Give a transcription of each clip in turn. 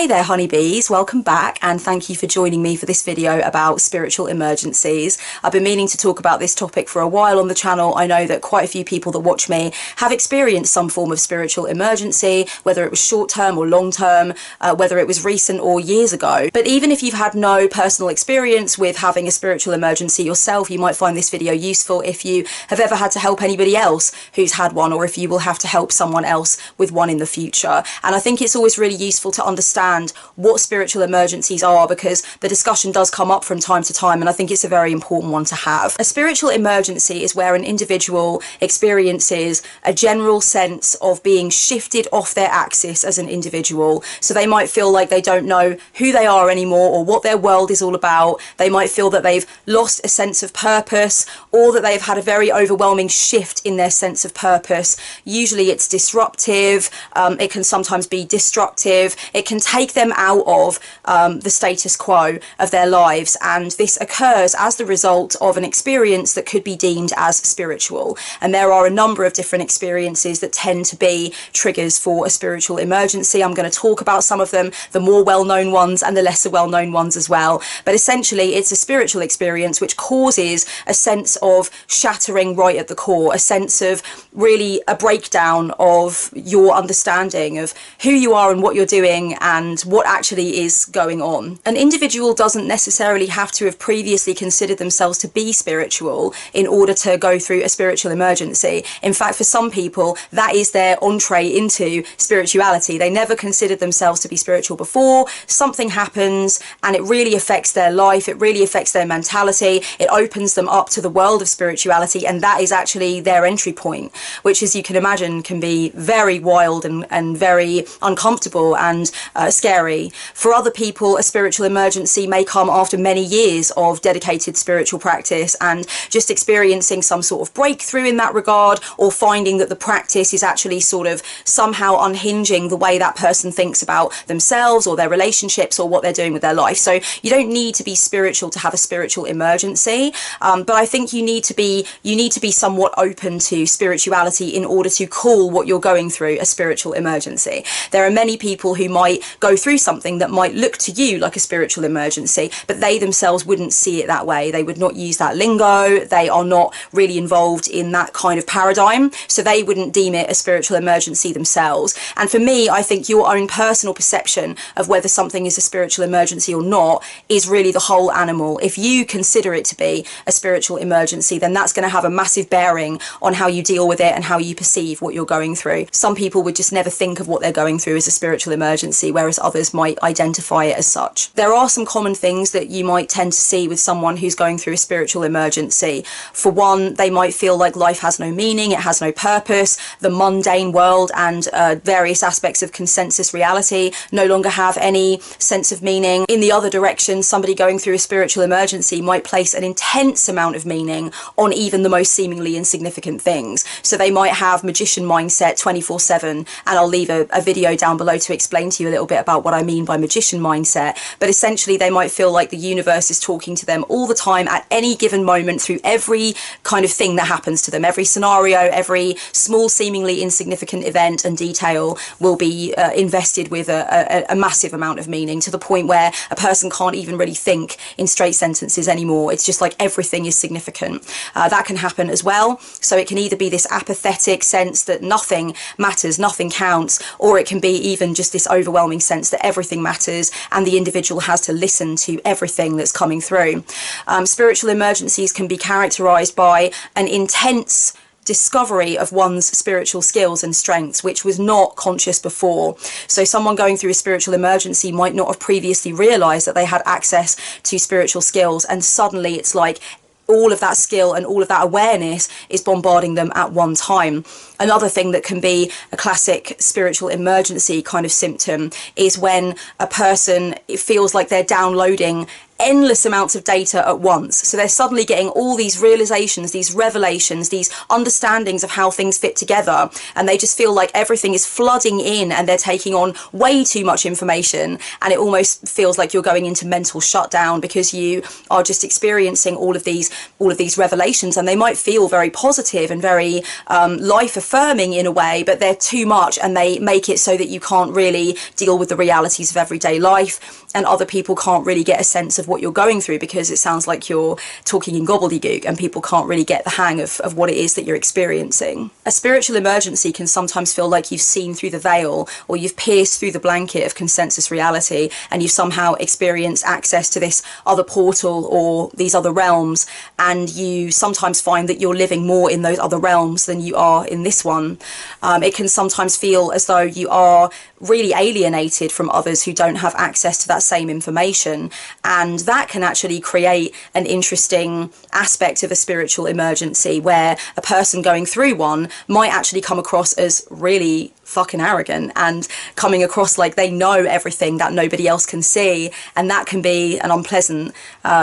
Hey there honeybees, welcome back and thank you for joining me for this video about spiritual emergencies. I've been meaning to talk about this topic for a while on the channel. I know that quite a few people that watch me have experienced some form of spiritual emergency, whether it was short term or long term, whether it was recent or years ago. But even if you've had no personal experience with having a spiritual emergency yourself, you might find this video useful if you have ever had to help anybody else who's had one, or if you will have to help someone else with one in the future. And I think it's always really useful to understand what spiritual emergencies are, because the discussion does come up from time to time, and I think it's a very important one to have. A spiritual emergency is where an individual experiences a general sense of being shifted off their axis as an individual. So they might feel like they don't know who they are anymore or what their world is all about. They might feel that they've lost a sense of purpose, or that they've had a very overwhelming shift in their sense of purpose. Usually it's disruptive, it can sometimes be destructive, it can take them out of the status quo of their lives, and this occurs as the result of an experience that could be deemed as spiritual. And there are a number of different experiences that tend to be triggers for a spiritual emergency. I'm going to talk about some of them, the more well-known ones and the lesser well-known ones as well. But essentially it's a spiritual experience which causes a sense of shattering right at the core, a sense of really a breakdown of your understanding of who you are and what you're doing and what actually is going on. An individual doesn't necessarily have to have previously considered themselves to be spiritual in order to go through a spiritual emergency. In fact, for some people, that is their entree into spirituality. They never considered themselves to be spiritual before. Something happens and it really affects their life. It really affects their mentality. It opens them up to the world of spirituality, and that is actually their entry point, which, as you can imagine, can be very wild and very uncomfortable and scary. For other people, a spiritual emergency may come after many years of dedicated spiritual practice and just experiencing some sort of breakthrough in that regard, or finding that the practice is actually sort of somehow unhinging the way that person thinks about themselves or their relationships or what they're doing with their life. So you don't need to be spiritual to have a spiritual emergency, but I think you need to be somewhat open to spirituality in order to call what you're going through a spiritual emergency. There are many people who might go through something that might look to you like a spiritual emergency, but they themselves wouldn't see it that way. They would not use that lingo. They are not really involved in that kind of paradigm, so they wouldn't deem it a spiritual emergency themselves. And for me, I think your own personal perception of whether something is a spiritual emergency or not is really the whole animal. If you consider it to be a spiritual emergency, then that's going to have a massive bearing on how you deal with it and how you perceive what you're going through. Some people would just never think of what they're going through as a spiritual emergency, whereas others might identify it as such. There are some common things that you might tend to see with someone who's going through a spiritual emergency. For one, they might feel like life has no meaning, it has no purpose. The mundane world and various aspects of consensus reality no longer have any sense of meaning. In the other direction, somebody going through a spiritual emergency might place an intense amount of meaning on even the most seemingly insignificant things. So they might have magician mindset 24/7, and I'll leave a video down below to explain to you a little bit about what I mean by magician mindset. But essentially they might feel like the universe is talking to them all the time at any given moment through every kind of thing that happens to them. Every scenario, every small seemingly insignificant event and detail will be invested with a massive amount of meaning, to the point where a person can't even really think in straight sentences anymore. It's just like everything is significant. That can happen as well. So it can either be this apathetic sense that nothing matters, nothing counts, or it can be even just this overwhelming sense that everything matters and the individual has to listen to everything that's coming through. Spiritual emergencies can be characterized by an intense discovery of one's spiritual skills and strengths, which was not conscious before. So someone going through a spiritual emergency might not have previously realized that they had access to spiritual skills, and suddenly it's like all of that skill and all of that awareness is bombarding them at one time. Another thing that can be a classic spiritual emergency kind of symptom is when a person feels like they're downloading endless amounts of data at once. So they're suddenly getting all these realizations, these revelations, these understandings of how things fit together, and they just feel like everything is flooding in and they're taking on way too much information, and it almost feels like you're going into mental shutdown because you are just experiencing all of these revelations, and they might feel very positive and very life affirming in a way, but they're too much, and they make it so that you can't really deal with the realities of everyday life, and other people can't really get a sense of what you're going through because it sounds like you're talking in gobbledygook, and people can't really get the hang of what it is that you're experiencing. A spiritual emergency can sometimes feel like you've seen through the veil, or you've pierced through the blanket of consensus reality, and you've somehow experienced access to this other portal or these other realms, and you sometimes find that you're living more in those other realms than you are in this one. It can sometimes feel as though you are really alienated from others who don't have access to that same information, and that can actually create an interesting aspect of a spiritual emergency, where a person going through one might actually come across as really fucking arrogant and coming across like they know everything that nobody else can see, and that can be an unpleasant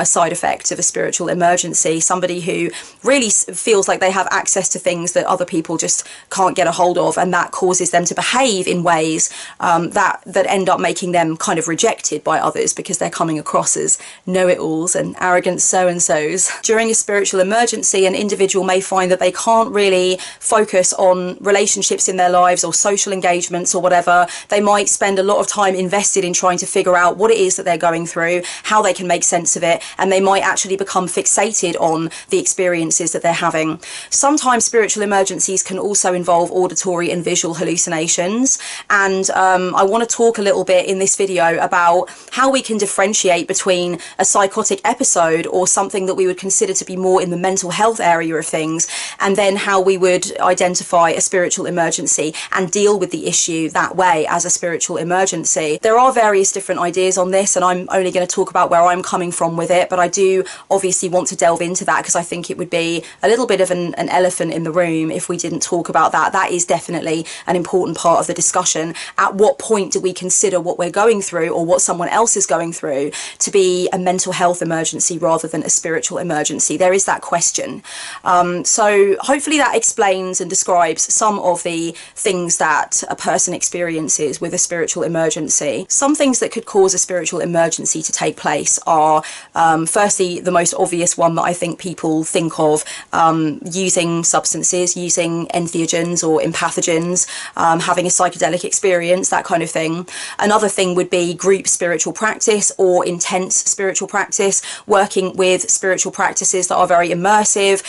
side effect of a spiritual emergency. Somebody who really feels like they have access to things that other people just can't get a hold of, and that causes them to behave in ways that end up making them kind of rejected by others because they're coming across as know-it-alls and arrogant so-and-sos. During a spiritual emergency, an individual may find that they can't really focus on relationships in their lives or social engagements or whatever. They might spend a lot of time invested in trying to figure out what it is that they're going through, how they can make sense of it, and they might actually become fixated on the experiences that they're having. Sometimes spiritual emergencies can also involve auditory and visual hallucinations, and I want to talk a little bit in this video about how we can differentiate between a psychotic episode or something that we would consider to be more in the mental health area of things, and then how we would identify a spiritual emergency and deal with the issue that way as a spiritual emergency. There are various different ideas on this, and I'm only going to talk about where I'm coming from with it, but I do obviously want to delve into that because I think it would be a little bit of an elephant in the room if we didn't talk about that. That is definitely an important part of the discussion. At what point do we consider what we're going through or what someone else is going through to be a mental health emergency rather than a spiritual emergency? There is that question. So hopefully that explains and describes some of the things that a person experiences with a spiritual emergency. Some things that could cause a spiritual emergency to take place are, firstly, the most obvious one that I think people think of, using substances, using entheogens or empathogens, having a psychedelic experience, that kind of thing. Another thing would be group spiritual practice or intense spiritual practice, working with spiritual practices that are very immersive,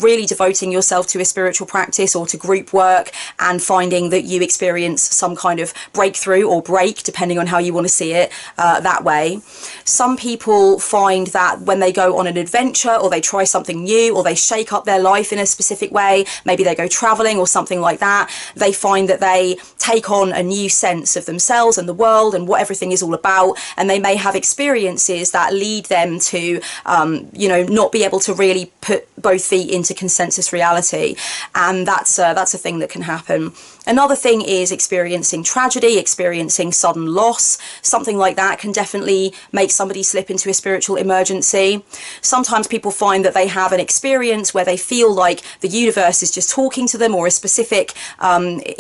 really devoting yourself to a spiritual practice or to group work and finding that you experience some kind of breakthrough or break, depending on how you want to see it, that way. Some people find that when they go on an adventure or they try something new or they shake up their life in a specific way, maybe they go traveling or something like that, they find that they take on a new sense of themselves and the world and what everything is all about, and they may have experiences that lead them to not be able to really put both feet into consensus reality, and that's a thing that can happen. Another thing is experiencing tragedy, experiencing sudden loss. Something like that can definitely make somebody slip into a spiritual emergency. Sometimes people find that they have an experience where they feel like the universe is just talking to them, or a specific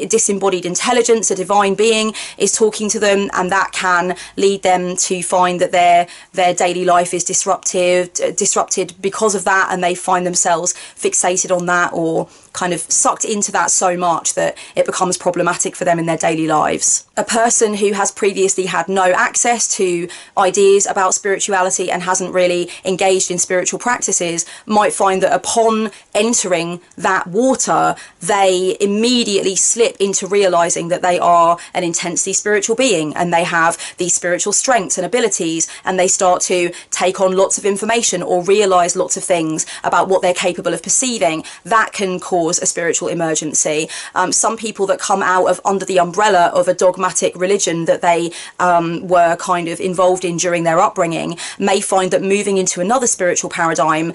disembodied intelligence, a divine being, is talking to them, and that can lead them to find that their daily life is disrupted because of that, and they find themselves fixated on that or kind of sucked into that so much that it becomes problematic for them in their daily lives. A person who has previously had no access to ideas about spirituality and hasn't really engaged in spiritual practices might find that upon entering that water, they immediately slip into realizing that they are an intensely spiritual being and they have these spiritual strengths and abilities, and they start to take on lots of information or realize lots of things about what they're capable of perceiving. That can cause cause a spiritual emergency. Some people that come out of under the umbrella of a dogmatic religion that they were kind of involved in during their upbringing may find that moving into another spiritual paradigm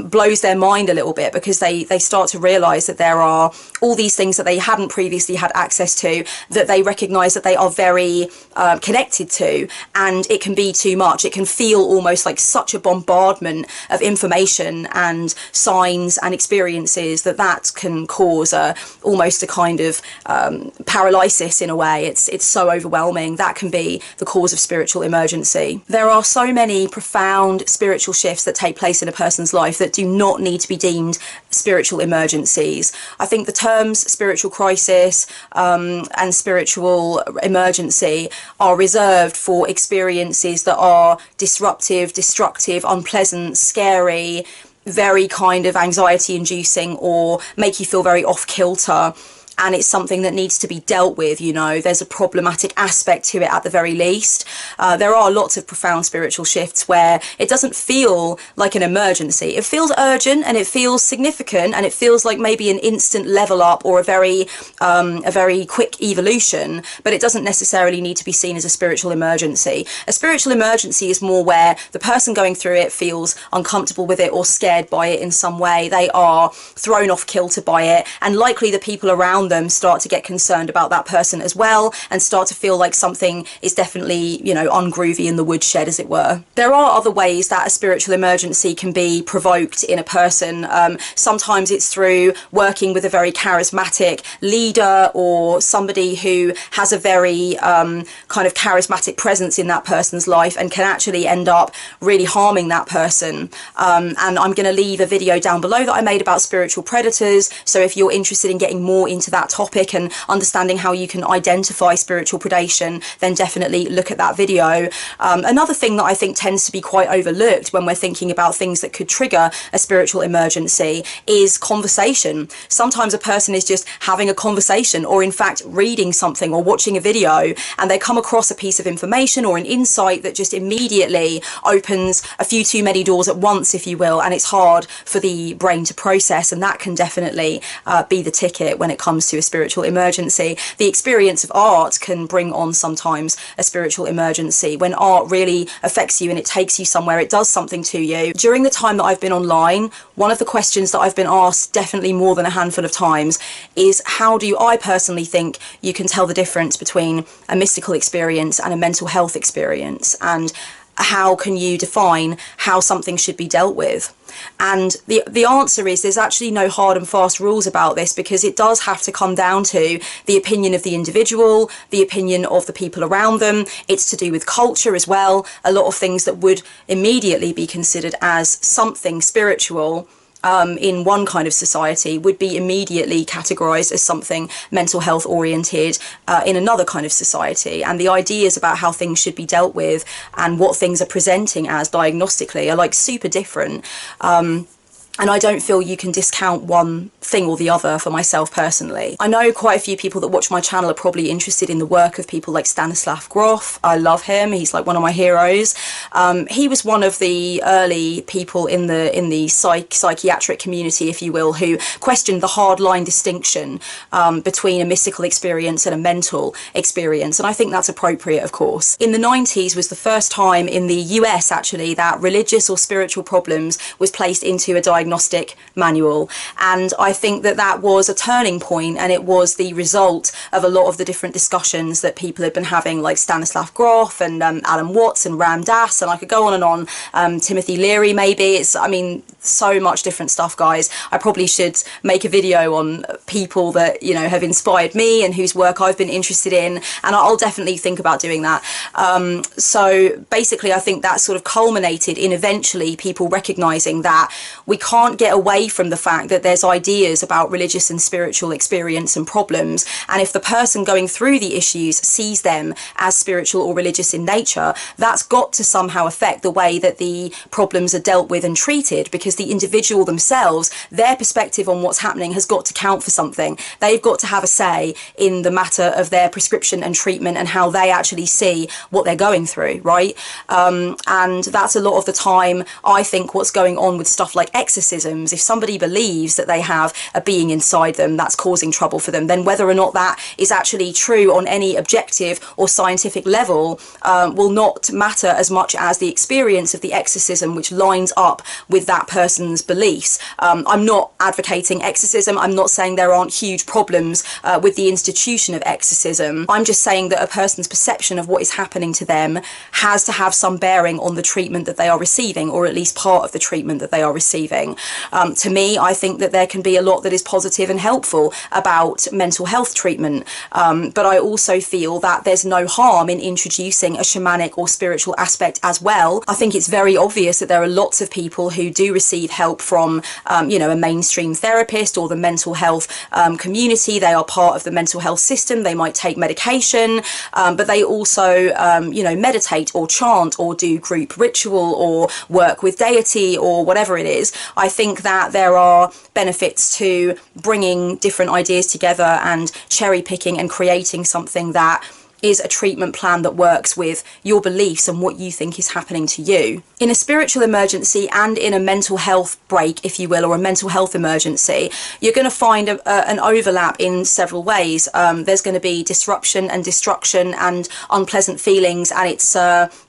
blows their mind a little bit, because they start to realize that there are all these things that they hadn't previously had access to, that they recognize that they are very connected to, and it can be too much. It can feel almost like such a bombardment of information and signs and experiences that can cause almost a kind of paralysis in a way. It's so overwhelming. That can be the cause of spiritual emergency. There are so many profound spiritual shifts that take place in a person's life that do not need to be deemed spiritual emergencies. I think the terms spiritual crisis and spiritual emergency are reserved for experiences that are disruptive, destructive, unpleasant, scary, very kind of anxiety inducing, or make you feel very off kilter. And it's something that needs to be dealt with, you know. There's a problematic aspect to it at the very least. There are lots of profound spiritual shifts where it doesn't feel like an emergency. It feels urgent and it feels significant, and it feels like maybe an instant level up or a very quick evolution, but it doesn't necessarily need to be seen as a spiritual emergency. A spiritual emergency is more where the person going through it feels uncomfortable with it or scared by it in some way. They are thrown off kilter by it, and likely the people around them start to get concerned about that person as well, and start to feel like something is definitely, you know, ungroovy in the woodshed, as it were. There are other ways that a spiritual emergency can be provoked in a person. Sometimes it's through working with a very charismatic leader or somebody who has a very kind of charismatic presence in that person's life and can actually end up really harming that person. And I'm going to leave a video down below that I made about spiritual predators, so if you're interested in getting more into that topic and understanding how you can identify spiritual predation, then definitely look at that video. Another thing that I think tends to be quite overlooked when we're thinking about things that could trigger a spiritual emergency is conversation. Sometimes a person is just having a conversation, or in fact reading something or watching a video, and they come across a piece of information or an insight that just immediately opens a few too many doors at once, if you will, and it's hard for the brain to process, and that can definitely be the ticket when it comes to a spiritual emergency. The experience of art can bring on sometimes a spiritual emergency. When art really affects you and it takes you somewhere, it does something to you. During the time that I've been online, one of the questions that I've been asked definitely more than a handful of times is, how do I personally think you can tell the difference between a mystical experience and a mental health experience, and how can you define how something should be dealt with? And the answer is, there's actually no hard and fast rules about this, because it does have to come down to the opinion of the individual, the opinion of the people around them. It's to do with culture as well. A lot of things that would immediately be considered as something spiritual in one kind of society would be immediately categorized as something mental health oriented in another kind of society. And the ideas about how things should be dealt with and what things are presenting as diagnostically are like super different. And I don't feel you can discount one thing or the other for myself personally. I know quite a few people that watch my channel are probably interested in the work of people like Stanislav Grof. I love him. He's like one of my heroes. He was one of the early people in the psychiatric community, if you will, who questioned the hard line distinction between a mystical experience and a mental experience. And I think that's appropriate, of course. In the 90s was the first time in the US, actually, that religious or spiritual problems was placed into a diagnostic manual, and I think that that was a turning point, and it was the result of a lot of the different discussions that people had been having, like Stanislav Grof and Alan Watts and Ram Dass, and I could go on and on. Timothy Leary, maybe. I mean, so much different stuff, guys. I probably should make a video on people that, you know, have inspired me and whose work I've been interested in, and I'll definitely think about doing that. So basically, I think that sort of culminated in eventually people recognizing that we can't get away from the fact that there's ideas about religious and spiritual experience and problems, and if the person going through the issues sees them as spiritual or religious in nature, that's got to somehow affect the way that the problems are dealt with and treated, because the individual themselves, their perspective on what's happening has got to count for something. They've got to have a say in the matter of their prescription and treatment and how they actually see what they're going through, right? And that's a lot of the time, I think, what's going on with stuff like exercise exorcisms, if somebody believes that they have a being inside them that's causing trouble for them, then whether or not that is actually true on any objective or scientific level will not matter as much as the experience of the exorcism, which lines up with that person's beliefs. I'm not advocating exorcism. I'm not saying there aren't huge problems with the institution of exorcism. I'm just saying that a person's perception of what is happening to them has to have some bearing on the treatment that they are receiving, or at least part of the treatment that they are receiving. To me, I think that there can be a lot that is positive and helpful about mental health treatment, but I also feel that there's no harm in introducing a shamanic or spiritual aspect as well. I think it's very obvious that there are lots of people who do receive help from you know, a mainstream therapist or the mental health community. They are part of the mental health system. They might take medication, but they also you know, meditate or chant or do group ritual or work with deity or whatever it is. I think that there are benefits to bringing different ideas together and cherry picking and creating something that is a treatment plan that works with your beliefs and what you think is happening to you. In a spiritual emergency and in a mental health break, if you will, or a mental health emergency, you're going to find an overlap in several ways. There's going to be disruption and destruction and unpleasant feelings, and it's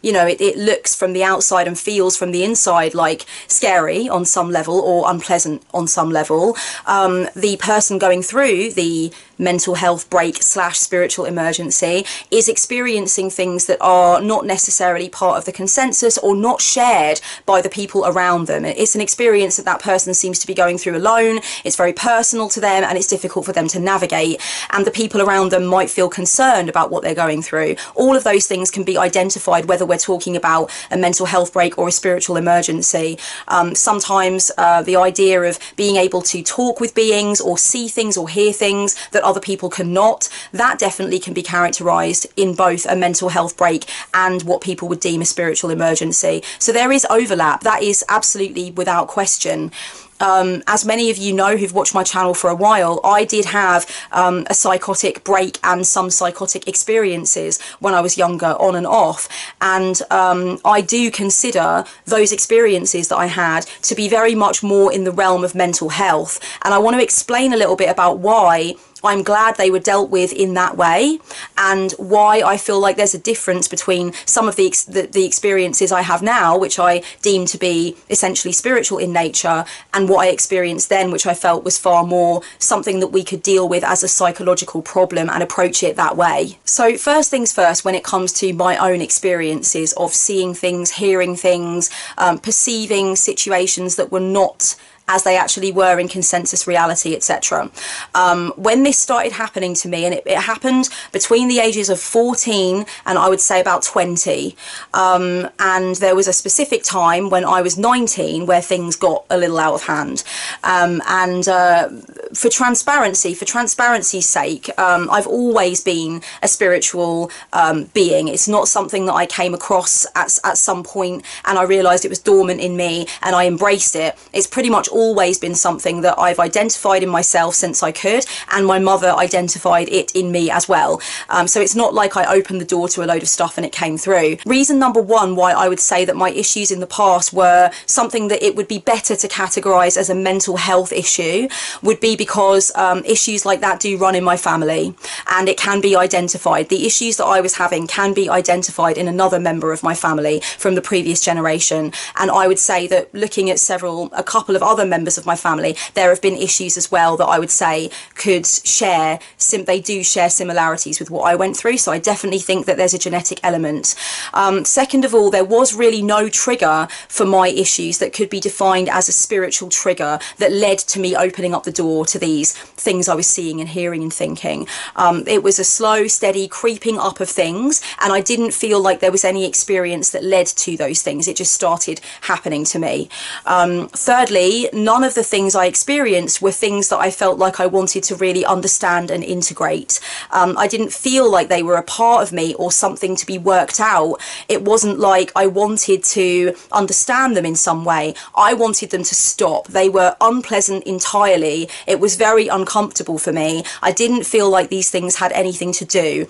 you know, it looks from the outside and feels from the inside like scary on some level or unpleasant on some level. The person going through the mental health break / spiritual emergency is experiencing things that are not necessarily part of the consensus or not shared by the people around them. It's an experience that that person seems to be going through alone. It's very personal to them and it's difficult for them to navigate, and the people around them might feel concerned about what they're going through. All of those things can be identified whether we're talking about a mental health break or a spiritual emergency. Sometimes the idea of being able to talk with beings or see things or hear things that other people cannot, that definitely can be characterized in both a mental health break and what people would deem a spiritual emergency. So there is overlap, that is absolutely without question. As many of you know who've watched my channel for a while, I did have a psychotic break and some psychotic experiences when I was younger, on and off, and I do consider those experiences that I had to be very much more in the realm of mental health, and I want to explain a little bit about why I'm glad they were dealt with in that way, and why I feel like there's a difference between some of the experiences I have now, which I deem to be essentially spiritual in nature, and what I experienced then, which I felt was far more something that we could deal with as a psychological problem and approach it that way. So first things first, when it comes to my own experiences of seeing things, hearing things, perceiving situations that were not as they actually were in consensus reality, etc. When this started happening to me, and it happened between the ages of 14 and I would say about 20, and there was a specific time when I was 19 where things got a little out of hand, and for transparency's sake, I've always been a spiritual being. It's not something that I came across at some point and I realized it was dormant in me and I embraced it. It's pretty much always been something that I've identified in myself since I could, and my mother identified it in me as well. So it's not like I opened the door to a load of stuff and it came through. Reason number one why I would say that my issues in the past were something that it would be better to categorize as a mental health issue would be because issues like that do run in my family, and it can be identified. The issues that I was having can be identified in another member of my family from the previous generation, and I would say that looking at a couple of other members of my family, there have been issues as well that I would say could share, they do share similarities with what I went through, so I definitely think that there's a genetic element. Second of all, there was really no trigger for my issues that could be defined as a spiritual trigger that led to me opening up the door to these things I was seeing and hearing and thinking. It was a slow, steady creeping up of things, and I didn't feel like there was any experience that led to those things. It just started happening to me. Thirdly, none of the things I experienced were things that I felt like I wanted to really understand and integrate. I didn't feel like they were a part of me or something to be worked out. It wasn't like I wanted to understand them in some way. I wanted them to stop. They were unpleasant entirely. It was very uncomfortable for me. I didn't feel like these things things had anything to do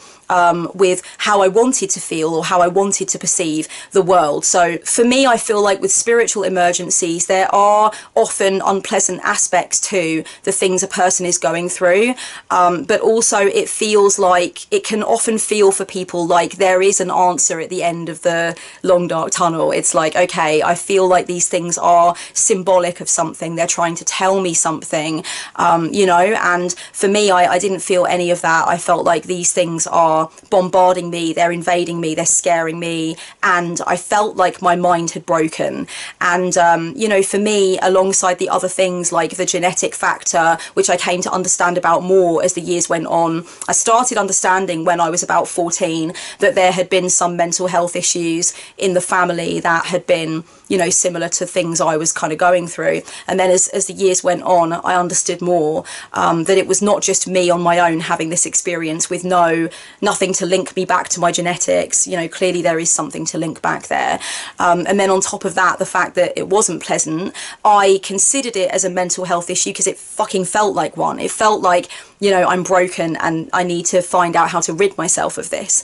with how I wanted to feel or how I wanted to perceive the world. So for me, I feel like with spiritual emergencies, there are often unpleasant aspects to the things a person is going through, but also it feels like, it can often feel for people like there is an answer at the end of the long dark tunnel. It's like, okay, I feel like these things are symbolic of something, they're trying to tell me something, you know. And for me, I didn't feel any of that. I felt like these things are bombarding me, they're invading me, they're scaring me, and I felt like my mind had broken. And you know, for me, alongside the other things like the genetic factor, which I came to understand about more as the years went on, I started understanding when I was about 14 that there had been some mental health issues in the family that had been, you know, similar to things I was kind of going through. And then as the years went on, I understood more that it was not just me on my own having this experience with nothing to link me back to my genetics. You know, clearly there is something to link back there. And then on top of that, the fact that it wasn't pleasant, I considered it as a mental health issue because it fucking felt like one. It felt like, you know, I'm broken and I need to find out how to rid myself of this.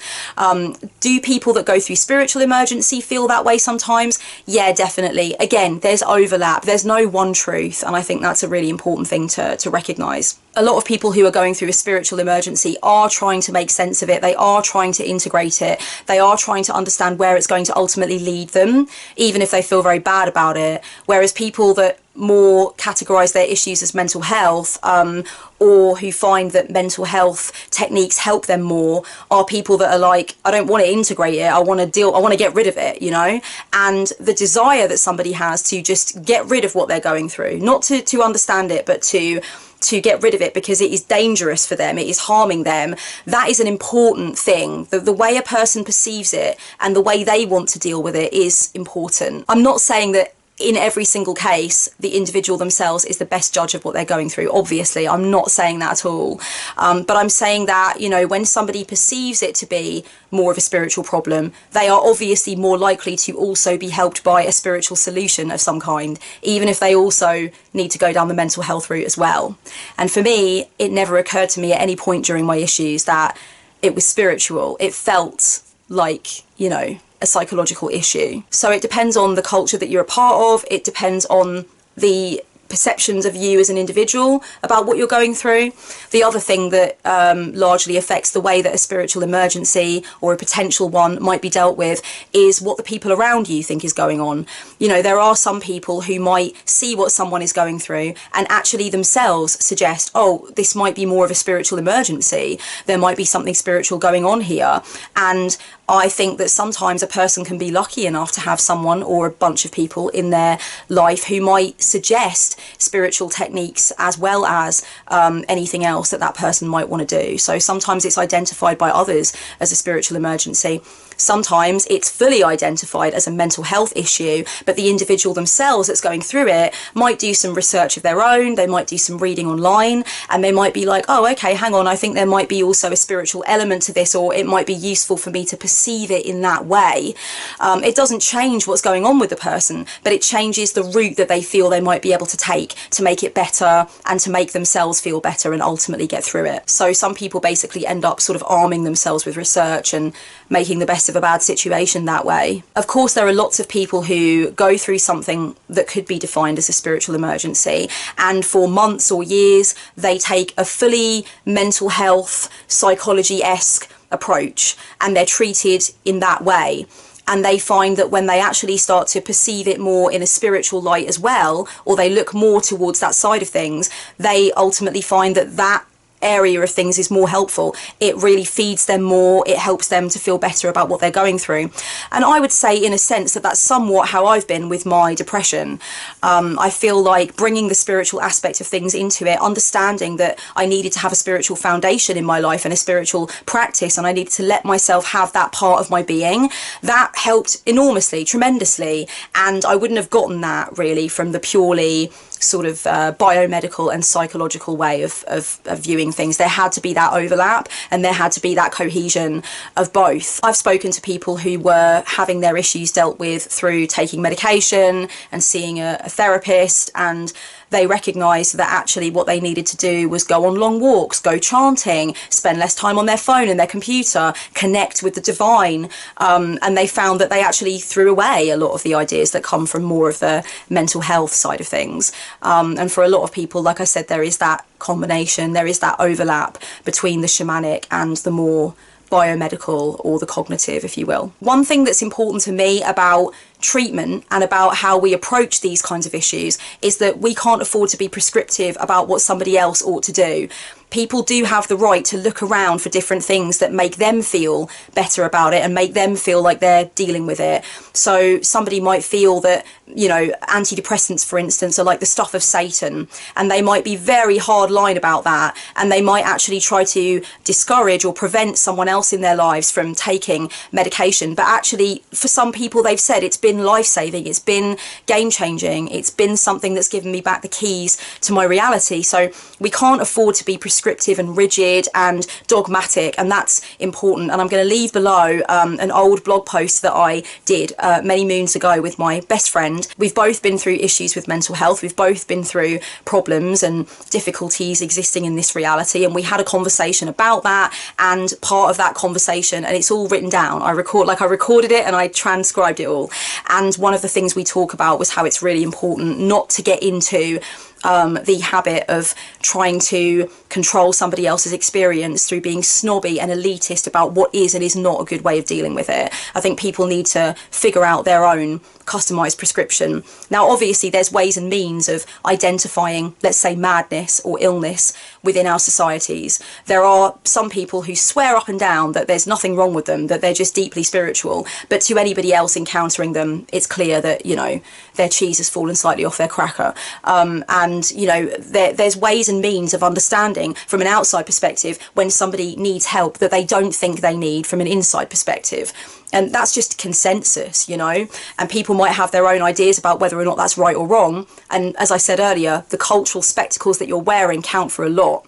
Do people that go through spiritual emergency feel that way sometimes? Yeah, definitely. Again, there's overlap. There's no one truth. And I think that's a really important thing to recognise. A lot of people who are going through a spiritual emergency are trying to make sense of it. They are trying to integrate it. They are trying to understand where it's going to ultimately lead them, even if they feel very bad about it. Whereas people that more categorize their issues as mental health, or who find that mental health techniques help them more, are people that are like, I don't want to integrate it, I want to get rid of it, you know. And the desire that somebody has to just get rid of what they're going through, not to understand it, but to get rid of it because it is dangerous for them, it is harming them, that is an important thing. The way a person perceives it and the way they want to deal with it is important. I'm not saying that in every single case the individual themselves is the best judge of what they're going through. Obviously, I'm not saying that at all. But I'm saying that, you know, when somebody perceives it to be more of a spiritual problem, they are obviously more likely to also be helped by a spiritual solution of some kind, even if they also need to go down the mental health route as well. And for me, it never occurred to me at any point during my issues that it was spiritual. It felt like, you know, a psychological issue. So it depends on the culture that you're a part of. It depends on the perceptions of you as an individual about what you're going through. The other thing that largely affects the way that a spiritual emergency or a potential one might be dealt with is what the people around you think is going on. You know, there are some people who might see what someone is going through and actually themselves suggest, oh, this might be more of a spiritual emergency. There might be something spiritual going on here. And I think that sometimes a person can be lucky enough to have someone or a bunch of people in their life who might suggest spiritual techniques as well as anything else that person might want to do. So sometimes it's identified by others as a spiritual emergency. Sometimes it's fully identified as a mental health issue, but the individual themselves that's going through it might do some research of their own, they might do some reading online, and they might be like, oh, okay, hang on, I think there might be also a spiritual element to this, or it might be useful for me to perceive it in that way. It doesn't change what's going on with the person, but it changes the route that they feel they might be able to take to make it better and to make themselves feel better and ultimately get through it. So some people basically end up sort of arming themselves with research and making the best of a bad situation that way. Of course, there are lots of people who go through something that could be defined as a spiritual emergency, and for months or years they take a fully mental health, psychology-esque approach, and they're treated in that way. And they find that when they actually start to perceive it more in a spiritual light as well, or they look more towards that side of things, they ultimately find that that area of things is more helpful. It really feeds them more, it helps them to feel better about what they're going through. And I would say in a sense that that's somewhat how I've been with my depression. I feel like bringing the spiritual aspect of things into it, understanding that I needed to have a spiritual foundation in my life and a spiritual practice, and I needed to let myself have that part of my being, that helped enormously, tremendously. And I wouldn't have gotten that really from the purely sort of biomedical and psychological way of viewing things. There had to be that overlap, and there had to be that cohesion of both. I've spoken to people who were having their issues dealt with through taking medication and seeing a therapist, and they recognised that actually what they needed to do was go on long walks, go chanting, spend less time on their phone and their computer, connect with the divine, and they found that they actually threw away a lot of the ideas that come from more of the mental health side of things. And for a lot of people, like I said, there is that combination, there is that overlap between the shamanic and the more biomedical or the cognitive, if you will. One thing that's important to me about treatment and about how we approach these kinds of issues is that we can't afford to be prescriptive about what somebody else ought to do. People do have the right to look around for different things that make them feel better about it and make them feel like they're dealing with it. So somebody might feel that, you know, antidepressants, for instance, are like the stuff of Satan, and they might be very hard line about that, and they might actually try to discourage or prevent someone else in their lives from taking medication. But actually, for some people, they've said it's been life-saving, it's been game-changing, it's been something that's given me back the keys to my reality. So we can't afford to be prescriptive and rigid and dogmatic, and that's important. And I'm going to leave below an old blog post that I did many moons ago with my best friend. We've both been through issues with mental health, we've both been through problems and difficulties existing in this reality, and we had a conversation about that. And part of that conversation, and it's all written down, I recorded it and I transcribed it all, and one of the things we talk about was how it's really important not to get into the habit of trying to control somebody else's experience through being snobby and elitist about what is and is not a good way of dealing with it. I think people need to figure out their own customized prescription. Now, obviously, there's ways and means of identifying, let's say, madness or illness within our societies. There are some people who swear up and down that there's nothing wrong with them, that they're just deeply spiritual, but to anybody else encountering them, it's clear that, you know, their cheese has fallen slightly off their cracker. And, you know, there's ways and means of understanding from an outside perspective when somebody needs help that they don't think they need from an inside perspective. And that's just consensus, you know, and people might have their own ideas about whether or not that's right or wrong. And as I said earlier, the cultural spectacles that you're wearing count for a lot.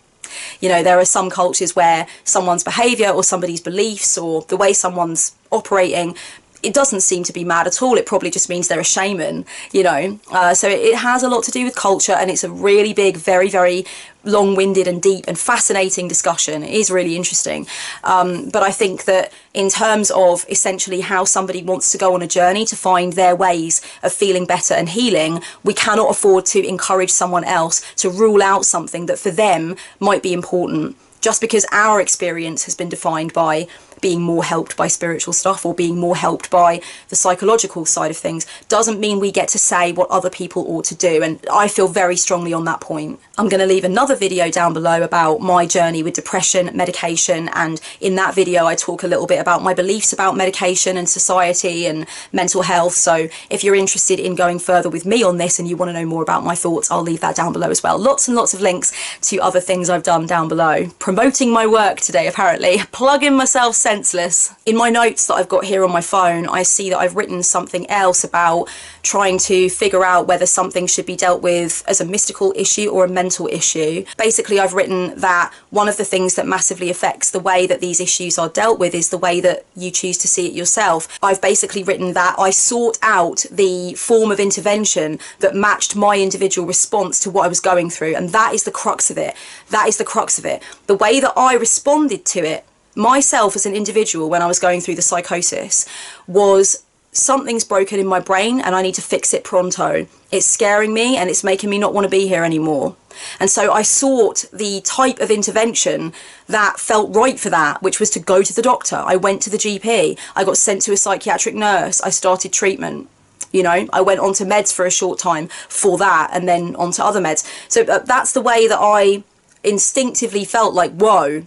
You know, there are some cultures where someone's behaviour or somebody's beliefs or the way someone's operating, it doesn't seem to be mad at all. It probably just means they're a shaman, you know. So it has a lot to do with culture, and it's a really big, very, very long-winded and deep and fascinating discussion. It is really interesting. But I think that in terms of essentially how somebody wants to go on a journey to find their ways of feeling better and healing, we cannot afford to encourage someone else to rule out something that for them might be important. Just because our experience has been defined by being more helped by spiritual stuff or being more helped by the psychological side of things doesn't mean we get to say what other people ought to do. And I feel very strongly on that point. I'm going to leave another video down below about my journey with depression, medication, and in that video I talk a little bit about my beliefs about medication and society and mental health. So if you're interested in going further with me on this and you want to know more about my thoughts, I'll leave that down below as well. Lots and lots of links to other things I've done down below. Promoting my work today, apparently. Plugging myself senseless. In my notes that I've got here on my phone, I see that I've written something else about trying to figure out whether something should be dealt with as a mystical issue or a mental issue. Basically, I've written that one of the things that massively affects the way that these issues are dealt with is the way that you choose to see it yourself. I've basically written that I sought out the form of intervention that matched my individual response to what I was going through, and that is the crux of it. That is the crux of it. The way that I responded to it myself as an individual when I was going through the psychosis was, something's broken in my brain and I need to fix it pronto. It's scaring me and it's making me not want to be here anymore. And so I sought the type of intervention that felt right for that, which was to go to the doctor. I went to the GP. I got sent to a psychiatric nurse. I started treatment. You know, I went onto meds for a short time for that and then onto other meds. So that's the way that I instinctively felt like, whoa,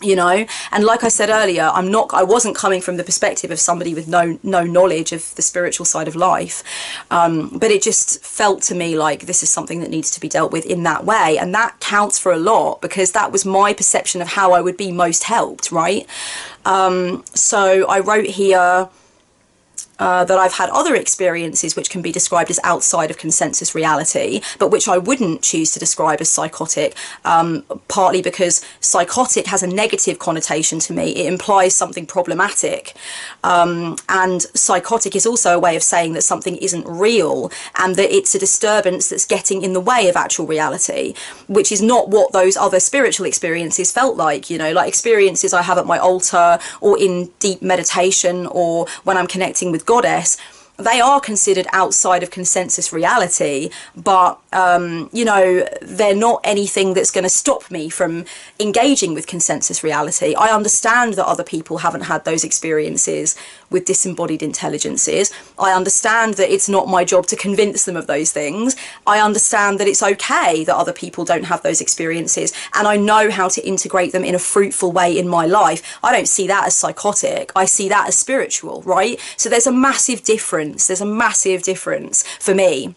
you know. And like I said earlier, I wasn't coming from the perspective of somebody with no knowledge of the spiritual side of life, but it just felt to me like this is something that needs to be dealt with in that way, and that counts for a lot because that was my perception of how I would be most helped, right? So I wrote here, that I've had other experiences which can be described as outside of consensus reality, but which I wouldn't choose to describe as psychotic, partly because psychotic has a negative connotation to me. It implies something problematic. And psychotic is also a way of saying that something isn't real and that it's a disturbance that's getting in the way of actual reality, which is not what those other spiritual experiences felt like, you know, like experiences I have at my altar or in deep meditation or when I'm connecting with Goddess. They are considered outside of consensus reality, but, you know, they're not anything that's going to stop me from engaging with consensus reality. I understand that other people haven't had those experiences with disembodied intelligences. I understand that it's not my job to convince them of those things. I understand that it's okay that other people don't have those experiences, and I know how to integrate them in a fruitful way in my life. I don't see that as psychotic. I see that as spiritual, right? So there's a massive difference. There's a massive difference for me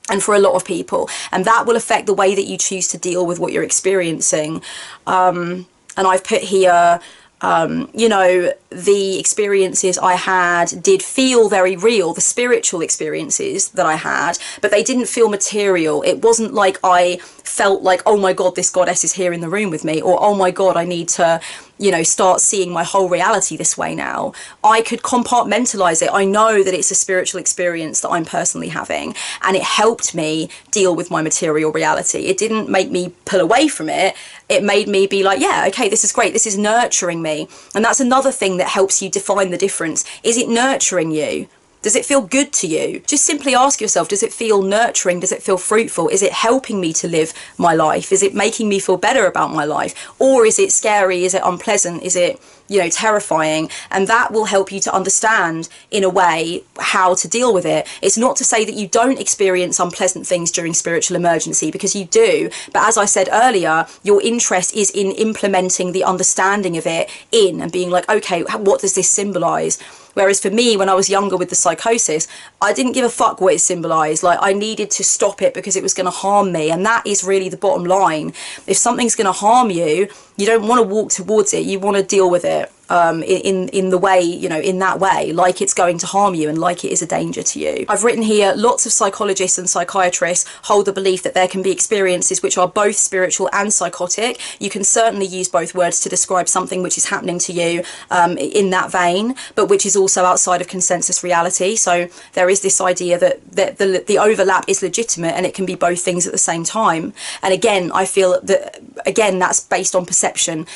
and for a lot of people, and that will affect the way that you choose to deal with what you're experiencing. And I've put here, you know, the experiences I had did feel very real, the spiritual experiences that I had, but they didn't feel material. It wasn't like I felt like, oh my God, this goddess is here in the room with me, or oh my God, I need to, you know, start seeing my whole reality this way now. I could compartmentalize it. I know that it's a spiritual experience that I'm personally having, and it helped me deal with my material reality. It didn't make me pull away from it. It made me be like, yeah, okay, this is great. This is nurturing me. And that's another thing that helps you define the difference. Is it nurturing you? Does it feel good to you? Just simply ask yourself, does it feel nurturing? Does it feel fruitful? Is it helping me to live my life? Is it making me feel better about my life? Or is it scary? Is it unpleasant? Is it, you know, terrifying? And that will help you to understand in a way how to deal with it. It's not to say that you don't experience unpleasant things during spiritual emergency, because you do. But as I said earlier, your interest is in implementing the understanding of it in and being like, okay, what does this symbolize? Whereas for me, when I was younger with the psychosis, I didn't give a fuck what it symbolised. Like, I needed to stop it because it was going to harm me. And that is really the bottom line. If something's going to harm you, you don't want to walk towards it. You want to deal with it in the way, you know, in that way, like it's going to harm you and like it is a danger to you. I've written here, lots of psychologists and psychiatrists hold the belief that there can be experiences which are both spiritual and psychotic. You can certainly use both words to describe something which is happening to you in that vein, but which is also outside of consensus reality. So there is this idea that the overlap is legitimate and it can be both things at the same time. And again, I feel that, again, that's based on perception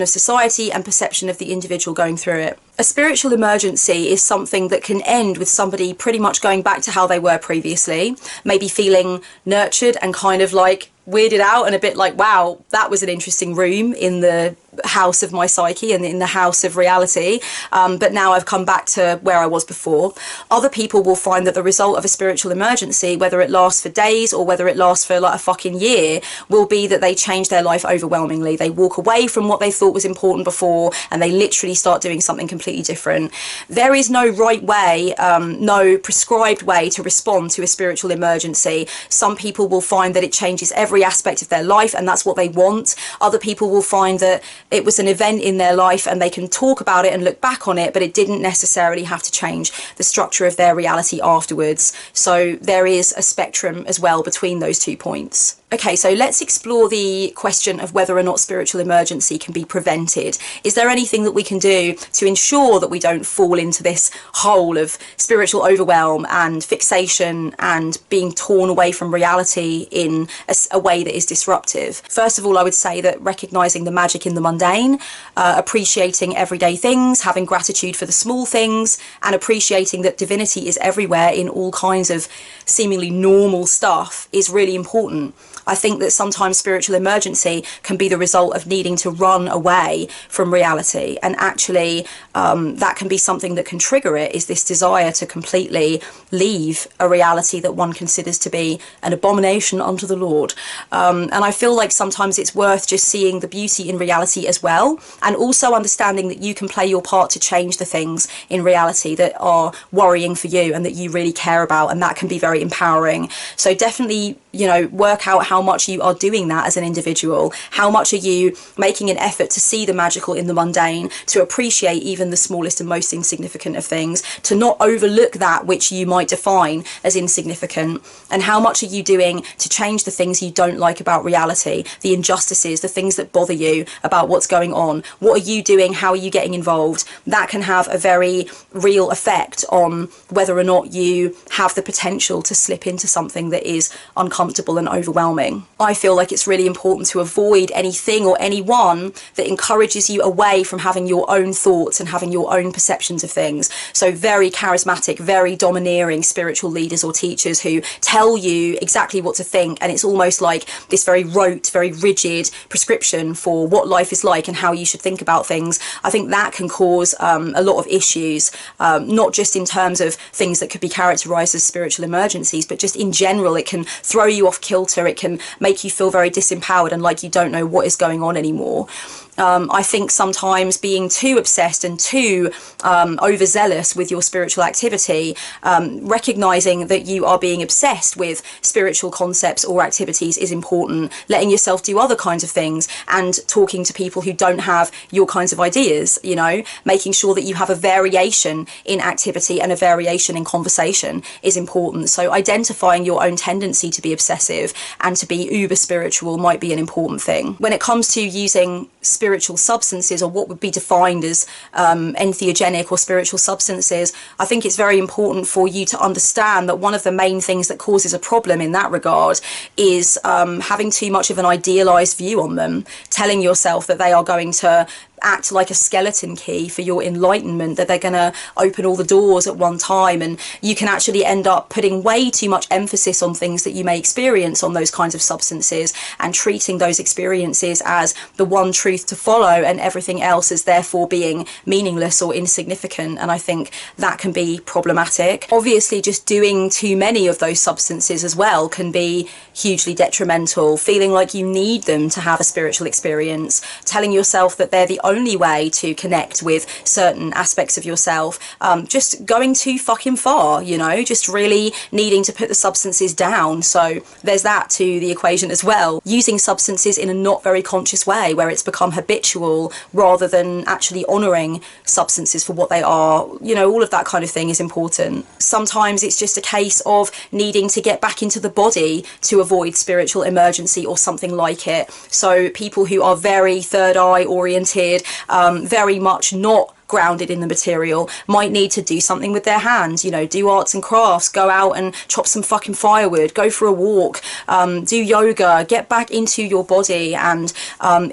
of society and perception of the individual going through it. A spiritual emergency is something that can end with somebody pretty much going back to how they were previously, maybe feeling nurtured and kind of like weirded out and a bit like, wow, that was an interesting room in the house of my psyche and in the house of reality, but now I've come back to where I was before. Other people will find that the result of a spiritual emergency, whether it lasts for days or whether it lasts for like a fucking year, will be that they change their life overwhelmingly. They walk away from what they thought was important before and they literally start doing something completely different. There is no right way, no prescribed way to respond to a spiritual emergency. Some people will find that it changes every aspect of their life and that's what they want. Other people will find that it was an event in their life and they can talk about it and look back on it, but it didn't necessarily have to change the structure of their reality afterwards. So there is a spectrum as well between those 2 points. Okay, so let's explore the question of whether or not spiritual emergency can be prevented. Is there anything that we can do to ensure that we don't fall into this hole of spiritual overwhelm and fixation and being torn away from reality in a way that is disruptive? First of all, I would say that recognising the magic in the mundane, appreciating everyday things, having gratitude for the small things, and appreciating that divinity is everywhere in all kinds of seemingly normal stuff is really important. I think that sometimes spiritual emergency can be the result of needing to run away from reality, and actually that can be something that can trigger it, is this desire to completely leave a reality that one considers to be an abomination unto the Lord. And I feel like sometimes it's worth just seeing the beauty in reality as well, and also understanding that you can play your part to change the things in reality that are worrying for you and that you really care about, and that can be very empowering. So definitely, you know, work out how how much you are doing that as an individual. How much are you making an effort to see the magical in the mundane, to appreciate even the smallest and most insignificant of things, to not overlook that which you might define as insignificant? And how much are you doing to change the things you don't like about reality, the injustices, the things that bother you about what's going on? What are you doing? How are you getting involved? That can have a very real effect on whether or not you have the potential to slip into something that is uncomfortable and overwhelming. I feel like it's really important to avoid anything or anyone that encourages you away from having your own thoughts and having your own perceptions of things. So very charismatic, very domineering spiritual leaders or teachers who tell you exactly what to think, and it's almost like this very rote, very rigid prescription for what life is like and how you should think about things. I think that can cause a lot of issues, not just in terms of things that could be characterized as spiritual emergencies, but just in general. It can throw you off kilter. It can make you feel very disempowered and like you don't know what is going on anymore. I think sometimes being too obsessed and too overzealous with your spiritual activity, recognizing that you are being obsessed with spiritual concepts or activities is important. Letting yourself do other kinds of things and talking to people who don't have your kinds of ideas, you know, making sure that you have a variation in activity and a variation in conversation is important. So identifying your own tendency to be obsessive and to be uber spiritual might be an important thing. When it comes to using spiritual substances, or what would be defined as entheogenic or spiritual substances, I think it's very important for you to understand that one of the main things that causes a problem in that regard is having too much of an idealized view on them, telling yourself that they are going to act like a skeleton key for your enlightenment, that they're going to open all the doors at one time, and you can actually end up putting way too much emphasis on things that you may experience on those kinds of substances and treating those experiences as the one truth to follow and everything else as therefore being meaningless or insignificant. And I think that can be problematic. Obviously, just doing too many of those substances as well can be hugely detrimental, feeling like you need them to have a spiritual experience, telling yourself that they're the only way to connect with certain aspects of yourself, just going too fucking far, you know, just really needing to put the substances down. So there's that to the equation as well. Using substances in a not very conscious way where it's become habitual rather than actually honouring substances for what they are, you know, all of that kind of thing is important. Sometimes it's just a case of needing to get back into the body to avoid spiritual emergency or something like it. So people who are very third eye oriented, very much not grounded in the material, might need to do something with their hands, you know, do arts and crafts, go out and chop some fucking firewood, go for a walk, do yoga, get back into your body and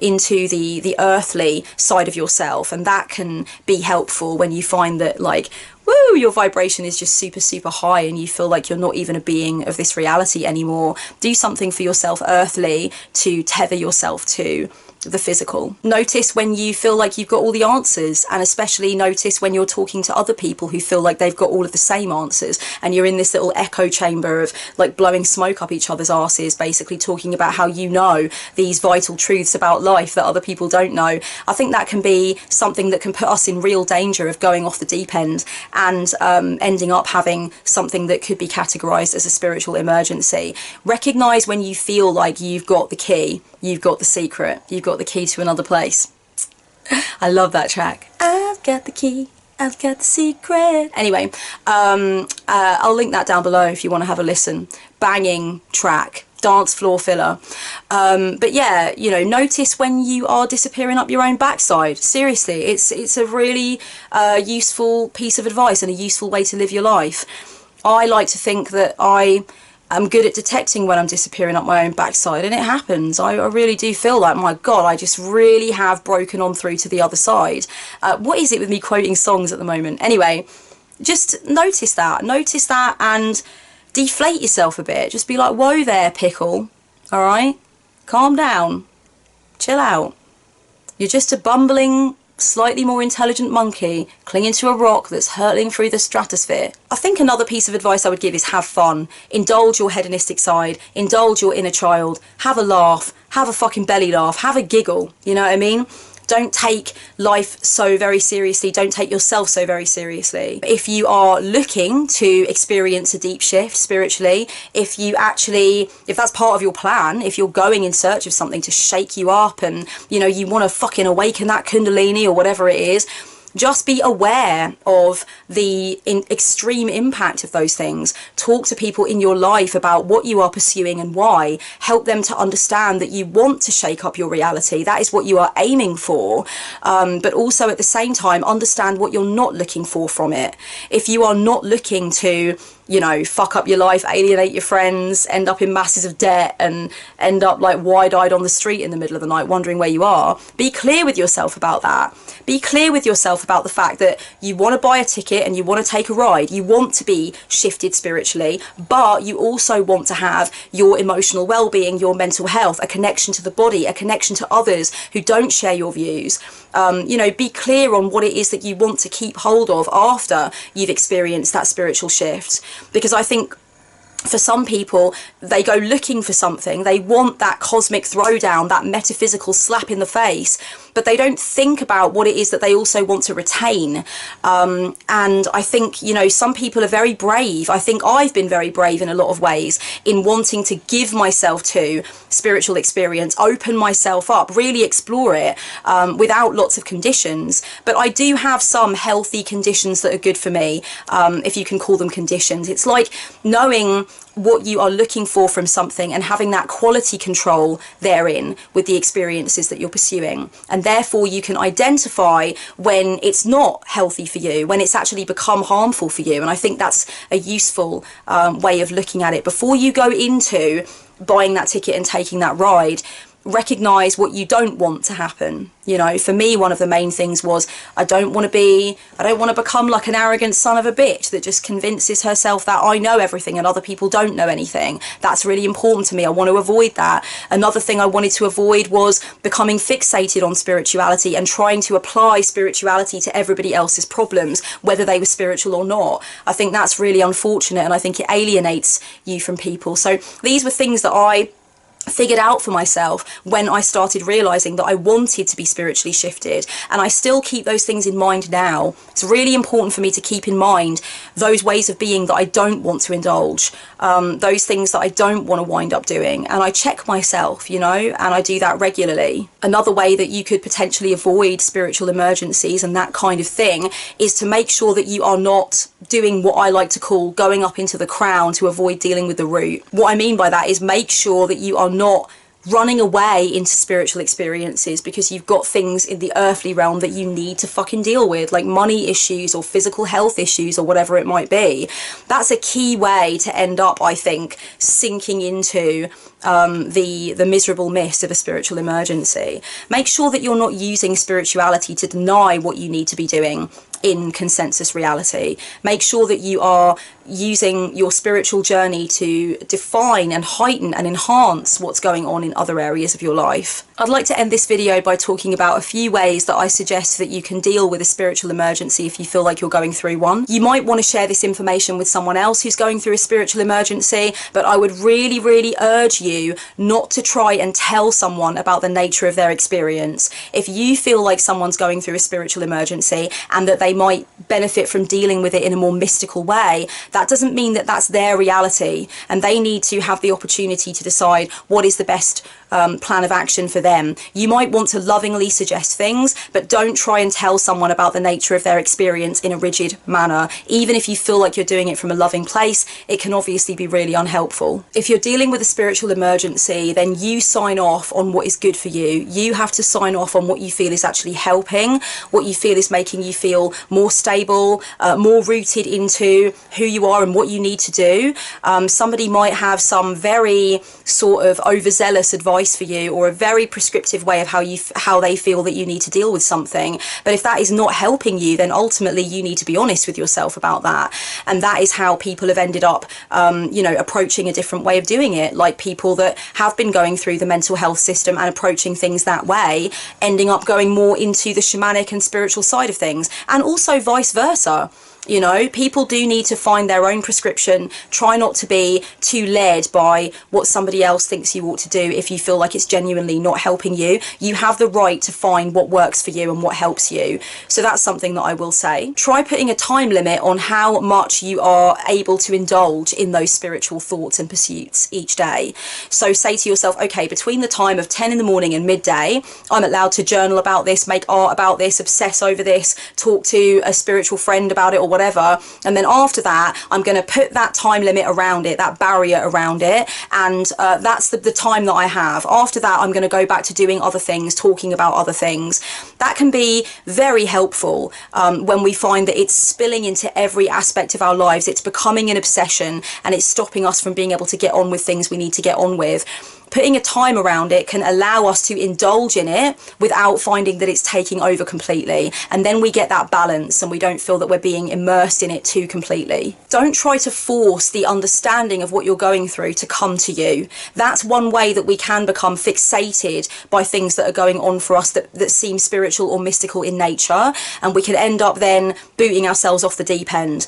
into the earthly side of yourself. And that can be helpful when you find that, like, woo, your vibration is just super, super high and you feel like you're not even a being of this reality anymore. Do something for yourself earthly to tether yourself to the physical. Notice when you feel like you've got all the answers, and especially notice when you're talking to other people who feel like they've got all of the same answers and you're in this little echo chamber of like blowing smoke up each other's asses, basically talking about how you know these vital truths about life that other people don't know. I think that can be something that can put us in real danger of going off the deep end and ending up having something that could be categorized as a spiritual emergency. Recognize when you feel like you've got the key, you've got the secret, you've got the key to another place. I love that track. I've got the key, I've got the secret. Anyway, I'll link that down below if you want to have a listen. Banging track, dance floor filler. But yeah, you know, notice when you are disappearing up your own backside. Seriously, it's a really useful piece of advice and a useful way to live your life. I like to think that I'm good at detecting when I'm disappearing up my own backside, and it happens. I really do feel like, my God, I just really have broken on through to the other side. What is it with me quoting songs at the moment? Anyway, just notice that and deflate yourself a bit. Just be like, whoa there, pickle. All right? Calm down. Chill out. You're just a bumbling, slightly more intelligent monkey clinging to a rock that's hurtling through the stratosphere. I think another piece of advice I would give is have fun. Indulge your hedonistic side. Indulge your inner child. Have a laugh. Have a fucking belly laugh. Have a giggle. You know what I mean? Don't take life so very seriously. Don't take yourself so very seriously. If you are looking to experience a deep shift spiritually, if that's part of your plan, if you're going in search of something to shake you up and, you know, you want to fucking awaken that kundalini or whatever it is, just be aware of the extreme impact of those things. Talk to people in your life about what you are pursuing and why. Help them to understand that you want to shake up your reality. That is what you are aiming for. But also at the same time, understand what you're not looking for from it. If you are not looking to, you know, fuck up your life, alienate your friends, end up in masses of debt and end up like wide-eyed on the street in the middle of the night wondering where you are, be clear with yourself about that. Be clear with yourself about the fact that you want to buy a ticket and you want to take a ride. You want to be shifted spiritually, but you also want to have your emotional well-being, your mental health, a connection to the body, a connection to others who don't share your views. You know, be clear on what it is that you want to keep hold of after you've experienced that spiritual shift. Because I think for some people, they go looking for something. They want that cosmic throwdown, that metaphysical slap in the face, but they don't think about what it is that they also want to retain. And I think, you know, some people are very brave. I think I've been very brave in a lot of ways in wanting to give myself to spiritual experience, open myself up, really explore it without lots of conditions. But I do have some healthy conditions that are good for me, if you can call them conditions. It's like knowing what you are looking for from something and having that quality control therein with the experiences that you're pursuing. And therefore you can identify when it's not healthy for you, when it's actually become harmful for you. And I think that's a useful way of looking at it. Before you go into buying that ticket and taking that ride, recognize what you don't want to happen. You know, for me, one of the main things was I don't want to become like an arrogant son of a bitch that just convinces herself that I know everything and other people don't know anything. That's really important to me. I want to avoid that. Another thing I wanted to avoid was becoming fixated on spirituality and trying to apply spirituality to everybody else's problems, whether they were spiritual or not. I think that's really unfortunate, and I think it alienates you from people. So these were things that I figured out for myself when I started realizing that I wanted to be spiritually shifted, and I still keep those things in mind now. It's really important for me to keep in mind those ways of being that I don't want to indulge, those things that I don't want to wind up doing, and I check myself, you know, and I do that regularly. Another way that you could potentially avoid spiritual emergencies and that kind of thing is to make sure that you are not doing what I like to call going up into the crown to avoid dealing with the root. What I mean by that is make sure that you are not running away into spiritual experiences because you've got things in the earthly realm that you need to fucking deal with, like money issues or physical health issues or whatever it might be. That's a key way to end up, I think, sinking into the miserable mist of a spiritual emergency. Make sure that you're not using spirituality to deny what you need to be doing in consensus reality. Make sure that you are using your spiritual journey to define and heighten and enhance what's going on in other areas of your life. I'd like to end this video by talking about a few ways that I suggest that you can deal with a spiritual emergency if you feel like you're going through one. You might want to share this information with someone else who's going through a spiritual emergency, but I would really, really urge you not to try and tell someone about the nature of their experience. If you feel like someone's going through a spiritual emergency and that they might benefit from dealing with it in a more mystical way, that doesn't mean that that's their reality, and they need to have the opportunity to decide what is the best plan of action for them. You might want to lovingly suggest things, but don't try and tell someone about the nature of their experience in a rigid manner. Even if you feel like you're doing it from a loving place, it can obviously be really unhelpful. If you're dealing with a spiritual emergency, then you sign off on what is good for you. You have to sign off on what you feel is actually helping, what you feel is making you feel more stable, more rooted into who you are and what you need to do. Somebody might have some very sort of overzealous advice for you, or a very prescriptive way of how they feel that you need to deal with something. But if that is not helping you, then ultimately you need to be honest with yourself about that. And that is how people have ended up, you know, approaching a different way of doing it. Like people that have been going through the mental health system and approaching things that way, ending up going more into the shamanic and spiritual side of things, and also vice versa. You know, people do need to find their own prescription. Try not to be too led by what somebody else thinks you ought to do if you feel like it's genuinely not helping you. You have the right to find what works for you and what helps you. So that's something that I will say. Try putting a time limit on how much you are able to indulge in those spiritual thoughts and pursuits each day. So say to yourself, okay, between the time of 10 in the morning and midday, I'm allowed to journal about this, make art about this, obsess over this, talk to a spiritual friend about it or whatever. And then after that, I'm going to put that time limit around it, that barrier around it. And that's the time that I have. After that, I'm going to go back to doing other things, talking about other things. That can be very helpful when we find that it's spilling into every aspect of our lives. It's becoming an obsession and it's stopping us from being able to get on with things we need to get on with. Putting a time around it can allow us to indulge in it without finding that it's taking over completely. And then we get that balance and we don't feel that we're being immersed in it too completely. Don't try to force the understanding of what you're going through to come to you. That's one way that we can become fixated by things that are going on for us that seem spiritual or mystical in nature. And we can end up then booting ourselves off the deep end.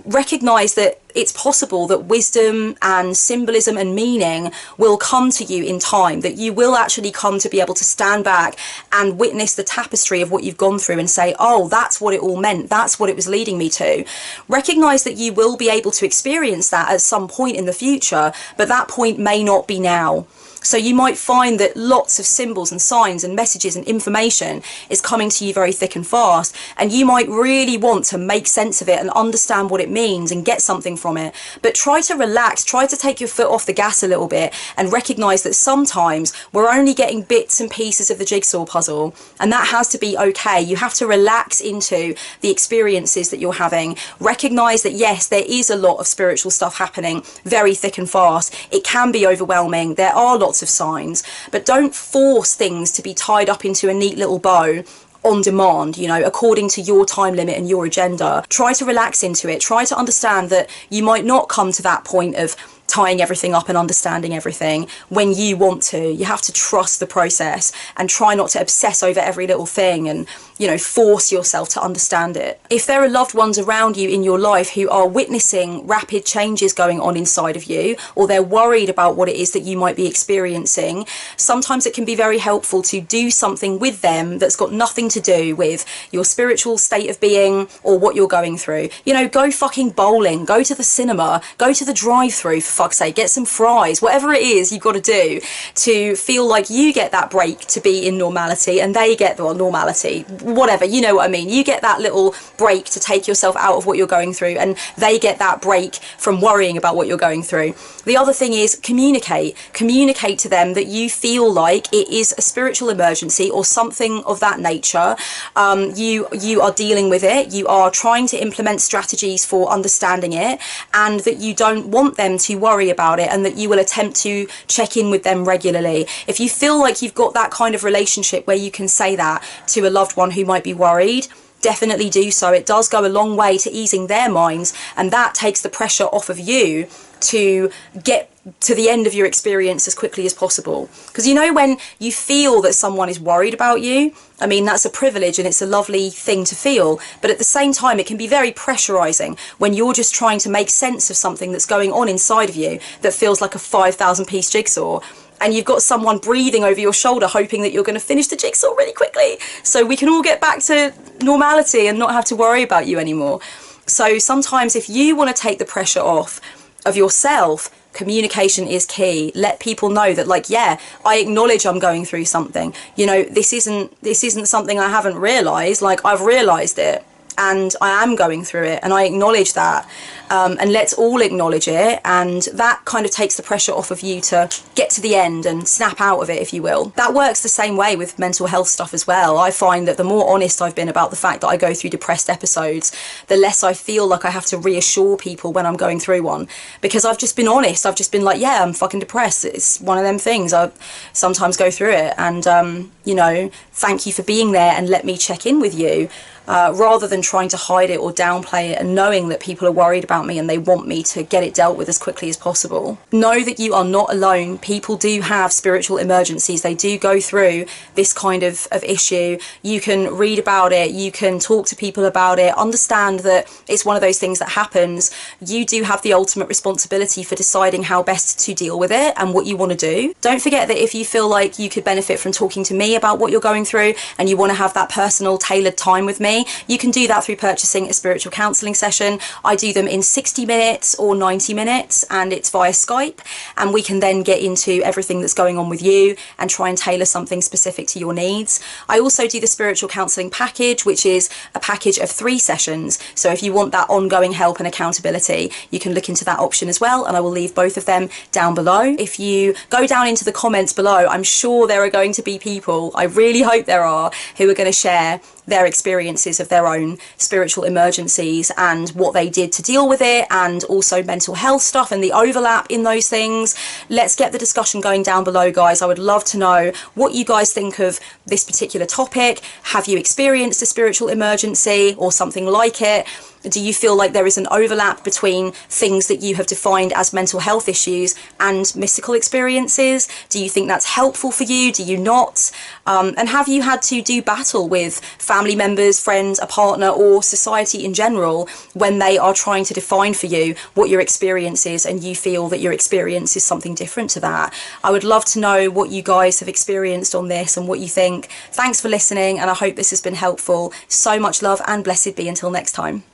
Recognize that it's possible that wisdom and symbolism and meaning will come to you in time, that you will actually come to be able to stand back and witness the tapestry of what you've gone through and say, oh, that's what it all meant, that's what it was leading me to. Recognize that you will be able to experience that at some point in the future, but that point may not be now. So you might find that lots of symbols and signs and messages and information is coming to you very thick and fast, and you might really want to make sense of it and understand what it means and get something from it. But try to relax, try to take your foot off the gas a little bit and recognize that sometimes we're only getting bits and pieces of the jigsaw puzzle, and that has to be okay. You have to relax into the experiences that you're having. Recognize that yes, there is a lot of spiritual stuff happening very thick and fast. It can be overwhelming. There are lots of signs, but don't force things to be tied up into a neat little bow on demand, you know, according to your time limit and your agenda. Try to relax into it. Try to understand that you might not come to that point of tying everything up and understanding everything when you want to. You have to trust the process and try not to obsess over every little thing and, you know, force yourself to understand it. If there are loved ones around you in your life who are witnessing rapid changes going on inside of you, or they're worried about what it is that you might be experiencing, sometimes it can be very helpful to do something with them that's got nothing to do with your spiritual state of being or what you're going through. You know, go fucking bowling, go to the cinema, go to the drive-through, for fuck's sake, get some fries, whatever it is you've got to do to feel like you get that break to be in normality and they get the normality, whatever, you know what I mean. You get that little break to take yourself out of what you're going through and they get that break from worrying about what you're going through. The other thing is communicate to them that you feel like it is a spiritual emergency or something of that nature. You are dealing with it, you are trying to implement strategies for understanding it, and that you don't want them to worry about it, and that you will attempt to check in with them regularly. If you feel like you've got that kind of relationship where you can say that to a loved one who might be worried, definitely do so. It does go a long way to easing their minds, and that takes the pressure off of you to get to the end of your experience as quickly as possible. Because you know, when you feel that someone is worried about you, I mean, that's a privilege and it's a lovely thing to feel, but at the same time it can be very pressurizing when you're just trying to make sense of something that's going on inside of you that feels like a 5,000 piece jigsaw, and you've got someone breathing over your shoulder hoping that you're going to finish the jigsaw really quickly so we can all get back to normality and not have to worry about you anymore. So sometimes if you want to take the pressure off of yourself, communication is key. Let people know that, like, yeah, I acknowledge I'm going through something. You know, this isn't something I haven't realized. Like, I've realized it and I am going through it and I acknowledge that. And let's all acknowledge it, and that kind of takes the pressure off of you to get to the end and snap out of it, if you will. That works the same way with mental health stuff as well. I find that the more honest I've been about the fact that I go through depressed episodes, the less I feel like I have to reassure people when I'm going through one, because I've just been honest. I've just been like, yeah, I'm fucking depressed. It's one of them things. I sometimes go through it, and you know, thank you for being there and let me check in with you. rather than trying to hide it or downplay it, and knowing that people are worried about me and they want me to get it dealt with as quickly as possible. Know that you are not alone. People do have spiritual emergencies. They do go through this kind of issue. You can read about it, you can talk to people about it, understand that it's one of those things that happens. You do have the ultimate responsibility for deciding how best to deal with it and what you want to do. Don't forget that if you feel like you could benefit from talking to me about what you're going through and you want to have that personal tailored time with me, you can do that through purchasing a spiritual counselling session. I do them in 60 minutes or 90 minutes and it's via Skype, and we can then get into everything that's going on with you and try and tailor something specific to your needs. I also do the spiritual counselling package, which is a package of 3 sessions. So if you want that ongoing help and accountability, you can look into that option as well, and I will leave both of them down below. If you go down into the comments below, I'm sure there are going to be people, I really hope there are, who are going to share their experiences of their own spiritual emergencies and what they did to deal with it, and also mental health stuff and the overlap in those things. Let's get the discussion going down below, guys. I would love to know what you guys think of this particular topic. Have you experienced a spiritual emergency or something like it? Do you feel like there is an overlap between things that you have defined as mental health issues and mystical experiences? Do you think that's helpful for you? Do you not? And have you had to do battle with family members, friends, a partner, or society in general when they are trying to define for you what your experience is and you feel that your experience is something different to that? I would love to know what you guys have experienced on this and what you think. Thanks for listening, and I hope this has been helpful. So much love and blessed be until next time.